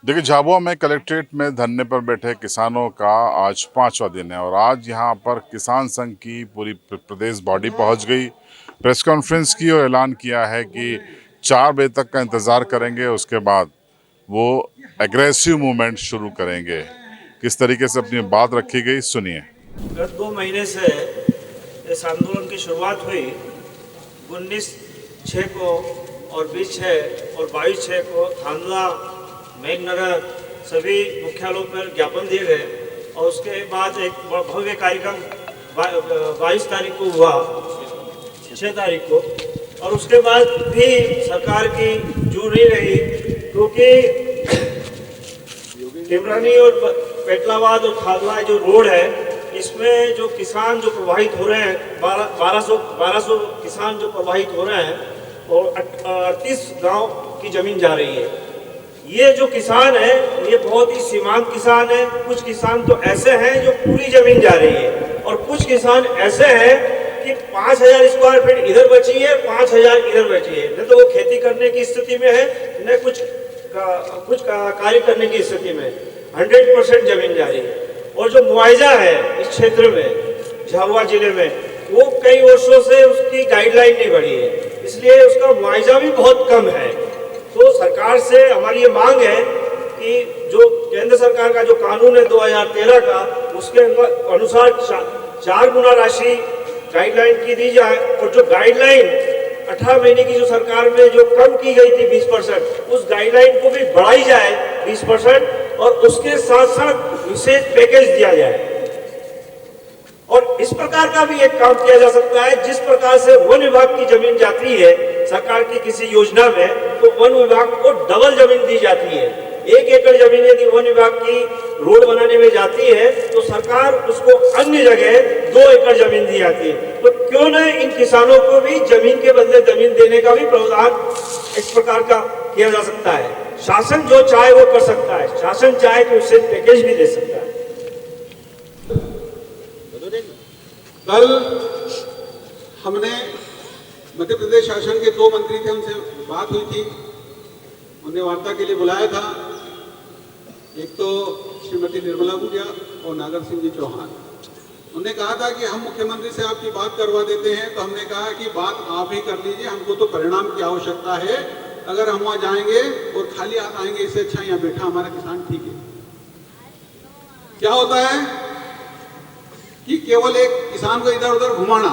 देखिए, झाबुआ में कलेक्ट्रेट में धरने पर बैठे किसानों का आज 5वां दिन है और आज यहाँ पर किसान संघ की पूरी प्रदेश बॉडी पहुँच गई, प्रेस कॉन्फ्रेंस की और ऐलान किया है कि 4 बजे तक का इंतज़ार करेंगे। उसके बाद वो एग्रेसिव मूवमेंट शुरू करेंगे। किस तरीके से अपनी बात रखी गई, सुनिए। गत 2 महीने से इस आंदोलन की शुरुआत हुई। 19/6 को और 20/6 और 22/6 को थांदला, मेघनगर सभी मुख्यालयों पर ज्ञापन दिए गए और उसके बाद एक भव्य कार्यक्रम 22 तारीख को हुआ, 6 तारीख को। और उसके बाद भी सरकार की जू नहीं रही, क्योंकि टिमरानी और पेटलाबाद और थादला जो रोड है, इसमें जो किसान जो प्रभावित हो रहे हैं, 1200 किसान जो प्रभावित हो रहे हैं और 38 गांव की जमीन जा रही है। ये जो किसान है ये बहुत ही सीमांत किसान है। कुछ किसान तो ऐसे हैं जो पूरी जमीन जा रही है और कुछ किसान ऐसे हैं कि 5000 स्क्वायर फीट इधर बची है, 5000 इधर बची है। न तो वो खेती करने की स्थिति में है, न कुछ कार्य करने की स्थिति में। 100% जमीन जा रही है। और जो मुआवजा है इस क्षेत्र में, झाबुआ जिले में, वो कई वर्षों से उसकी गाइडलाइन नहीं बढ़ी है, इसलिए उसका मुआवजा भी बहुत कम है। तो सरकार से हमारी ये मांग है कि जो केंद्र सरकार का जो कानून है 2013 का, उसके अनुसार 4 गुना राशि गाइडलाइन की दी जाए और जो गाइडलाइन 18 महीने की जो सरकार में जो कम की गई थी 20%, उस गाइडलाइन को भी बढ़ाई जाए 20% और उसके साथ साथ विशेष पैकेज दिया जाए। और इस प्रकार का भी एक काम किया जा सकता है, जिस प्रकार से वन विभाग की जमीन जाती है सरकार की किसी योजना में, तो वन विभाग को डबल जमीन दी जाती है। 1 एकड़ जमीन यदि वन विभाग की रोड बनाने में जाती है तो सरकार उसको अन्य जगह 2 एकड़ जमीन दी जाती है। तो क्यों न इन किसानों को भी जमीन के बदले जमीन देने का भी प्रावधान इस प्रकार का किया जा सकता है। शासन जो चाहे वो कर सकता है, शासन चाहे तो उससे पैकेज भी दे सकता है। कल हमने मध्य प्रदेश शासन के 2 मंत्री थे, उनसे बात हुई थी, उन्हें वार्ता के लिए बुलाया था। एक तो श्रीमती निर्मला गुड़िया और नागर सिंह जी चौहान। उन्होंने कहा था कि हम मुख्यमंत्री से आपकी बात करवा देते हैं, तो हमने कहा कि बात आप ही कर लीजिए, हमको तो परिणाम की आवश्यकता है। अगर हम वहां जाएंगे और खाली हाथ आएंगे, इससे अच्छा यहाँ बैठा हमारा किसान ठीक है। क्या होता है कि केवल एक किसान को इधर उधर घुमाना।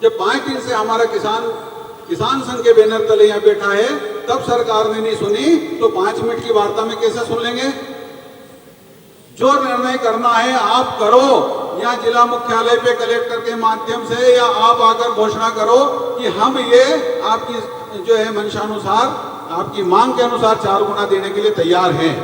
जब 5 दिन से हमारा किसान संघ के बैनर तले यहाँ बैठा है, तब सरकार ने नहीं सुनी, तो 5 मिनट की वार्ता में कैसे सुन लेंगे? जो निर्णय करना है आप करो, या जिला मुख्यालय पे कलेक्टर के माध्यम से, या आप आकर घोषणा करो कि हम ये आपकी जो है मंशानुसार, आपकी मांग के अनुसार 4 गुना देने के लिए तैयार हैं।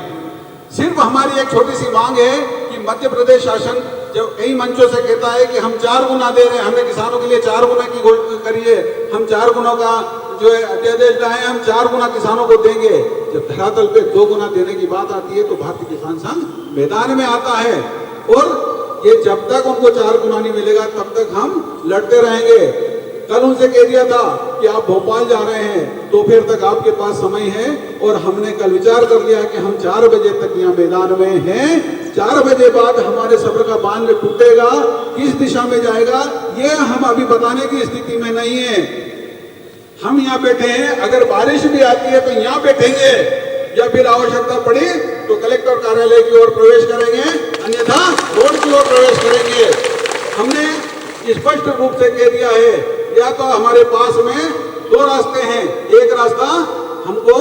सिर्फ हमारी एक छोटी सी मांग है कि मध्य प्रदेश शासन जब कई मंचों से कहता है कि हम 4 गुना दे रहे हैं, हमने किसानों के लिए 4 गुना की घोषणा करी है, हम 4 गुना का जो है अध्यादेश लाए, हम 4 गुना किसानों को देंगे। जब धरातल पे 2 गुना देने की बात आती है तो भारतीय किसान संघ मैदान में आता है। और ये जब तक उनको 4 गुना नहीं मिलेगा तब तक हम लड़ते रहेंगे। कल उनसे कह दिया था कि आप भोपाल जा रहे हैं, दोपहर तक आपके पास समय है, और हमने कल विचार कर लिया कि हम 4 बजे तक यहाँ मैदान में हैं। 4 बजे बाद हमारे सब्र का बांध टूटेगा, किस दिशा में जाएगा ये हम अभी बताने की स्थिति में नहीं है। हम यहाँ बैठे हैं, अगर बारिश भी आती है तो यहाँ बैठेंगे, या फिर आवश्यकता पड़ी तो कलेक्टर कार्यालय की ओर प्रवेश करेंगे, अन्यथा रोड की ओर प्रवेश करेंगे। हमने स्पष्ट रूप से कह दिया है, या तो हमारे पास में 2 रास्ते हैं। एक रास्ता हमको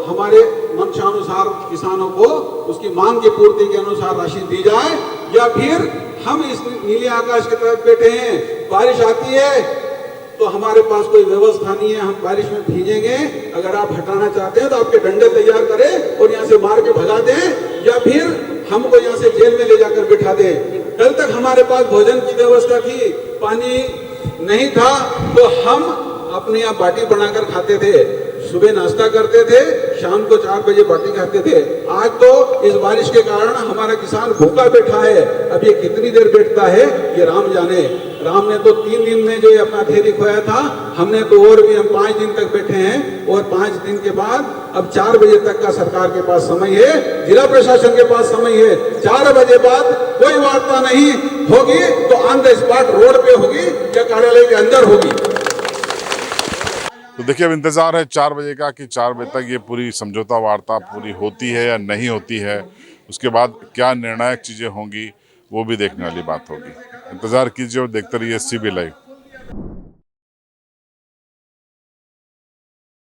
हमारे मंशानुसार किसानों को उसकी मांग की पूर्ति के अनुसार राशि दी जाए, या फिर हम इस नीले आकाश के तहत बैठे हैं, बारिश आती है तो हमारे पास कोई व्यवस्था नहीं है, हम बारिश में भीगेंगे। अगर आप हटाना चाहते हैं तो आपके डंडे तैयार करें और यहाँ से मार के भगा दें, या फिर हमको यहाँ से जेल में ले जाकर बिठा दें। कल तक हमारे पास भोजन की व्यवस्था थी, पानी नहीं था, तो हम अपने यहाँ बाटी बनाकर खाते थे। सुबह नाश्ता करते थे, शाम को 4 बजे बाटी खाते थे। आज तो इस बारिश के कारण हमारा किसान भूखा बैठा है। अब ये कितनी देर बैठता है ये राम जाने। राम ने तो 3 दिन में जो अपना धैर्य खोया था, हमने तो और भी हम 5 दिन तक बैठे हैं और 5 दिन के बाद अब 4 बजे तक का सरकार के पास समय है, जिला प्रशासन के पास समय है। 4 बजे बाद कोई वार्ता नहीं होगी तो ऑन द स्पॉट रोड पे होगी या कार्यालय के अंदर होगी। तो देखिए अब इंतजार है 4 बजे का कि 4 बजे तक ये पूरी समझौता वार्ता पूरी होती है या नहीं होती है। उसके बाद क्या निर्णायक चीज़ें होंगी वो भी देखने वाली बात होगी। इंतजार कीजिए और देखते रहिए CB लाइव।